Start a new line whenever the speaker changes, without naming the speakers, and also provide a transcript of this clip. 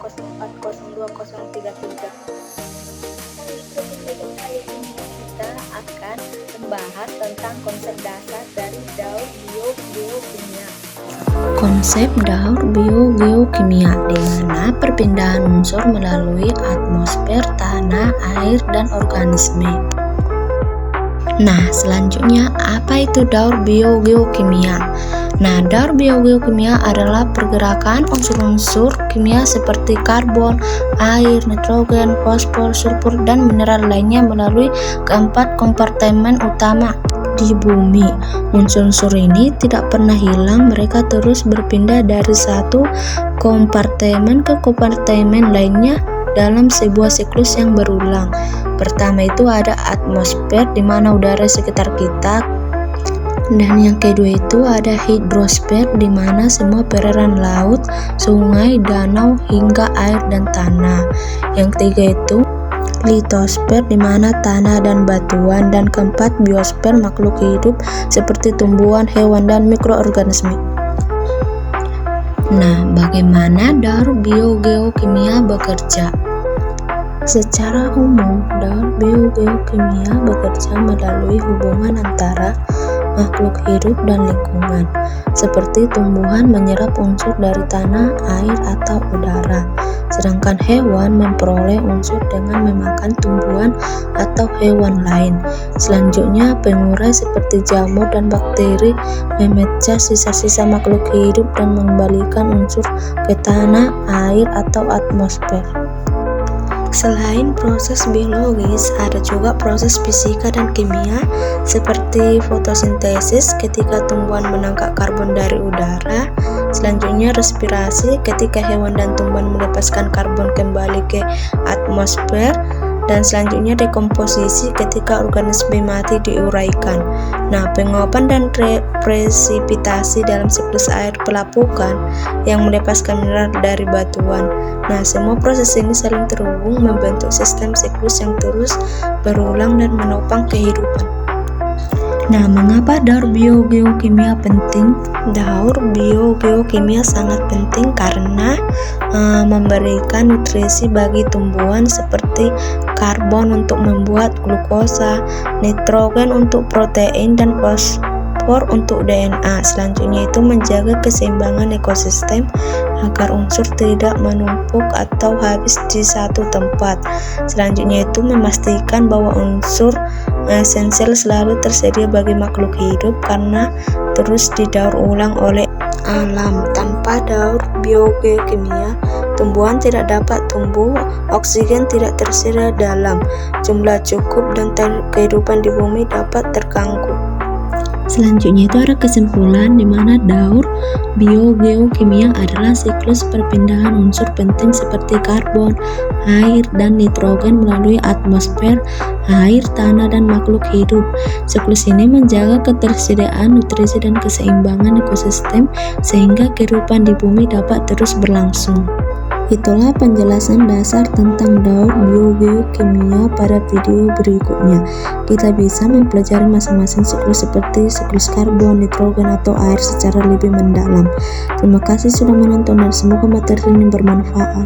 040233. Kali ini kita akan membahas tentang konsep dasar dari daur biogeokimia.
Konsep daur biogeokimia, di mana perpindahan unsur melalui atmosfer, tanah, air, dan organisme. Nah, selanjutnya apa itu daur biogeokimia? Nah, daur biogeokimia adalah pergerakan unsur-unsur kimia seperti karbon, air, nitrogen, fosfor, sulfur, dan mineral lainnya melalui keempat kompartemen utama di bumi. Unsur-unsur ini tidak pernah hilang, mereka terus berpindah dari satu kompartemen ke kompartemen lainnya dalam sebuah siklus yang berulang. Pertama itu ada atmosfer, di mana udara sekitar kita, dan yang kedua itu ada hidrosfer, di mana semua perairan laut, sungai, danau, hingga air dan tanah. Yang ketiga itu litosfer, di mana tanah dan batuan, dan keempat biosfer, makhluk hidup seperti tumbuhan, hewan, dan mikroorganisme. Nah, bagaimana daur biogeokimia bekerja? Secara umum, daur biogeokimia bekerja melalui hubungan antara makhluk hidup dan lingkungan, seperti tumbuhan menyerap unsur dari tanah, air, atau udara, sedangkan hewan memperoleh unsur dengan memakan tumbuhan atau hewan lain. Selanjutnya, pengurai seperti jamur dan bakteri memecah sisa-sisa makhluk hidup dan mengembalikan unsur ke tanah, air, atau atmosfer. Selain proses biologis, ada juga proses fisika dan kimia seperti fotosintesis ketika tumbuhan menangkap karbon dari udara. Selanjutnya respirasi ketika hewan dan tumbuhan melepaskan karbon kembali ke atmosfer. Dan selanjutnya dekomposisi ketika organisme mati diuraikan. Nah, penguapan dan presipitasi dalam siklus air pelapukan yang melepaskan mineral dari batuan. Nah, semua proses ini saling terhubung membentuk sistem siklus yang terus berulang dan menopang kehidupan. Nah, mengapa daur biogeokimia penting? Daur biogeokimia sangat penting karena memberikan nutrisi bagi tumbuhan seperti karbon untuk membuat glukosa, nitrogen untuk protein, dan fosfor untuk DNA. Selanjutnya itu menjaga keseimbangan ekosistem agar unsur tidak menumpuk atau habis di satu tempat. Selanjutnya itu memastikan bahwa unsur esensial selalu tersedia bagi makhluk hidup karena terus didaur ulang oleh alam. Tanpa daur biogeokimia, tumbuhan tidak dapat tumbuh, oksigen tidak tersedia dalam jumlah cukup, dan kehidupan di bumi dapat terganggu. Selanjutnya itu ada kesimpulan, di mana daur biogeokimia adalah siklus perpindahan unsur penting seperti karbon, air, dan nitrogen melalui atmosfer, air, tanah, dan makhluk hidup. Siklus ini menjaga ketersediaan nutrisi dan keseimbangan ekosistem sehingga kehidupan di bumi dapat terus berlangsung. Itulah penjelasan dasar tentang daur biogeokimia pada video berikutnya. Kita bisa mempelajari masing-masing siklus seperti siklus karbon, nitrogen, atau air secara lebih mendalam. Terima kasih sudah menonton dan semoga materi ini bermanfaat.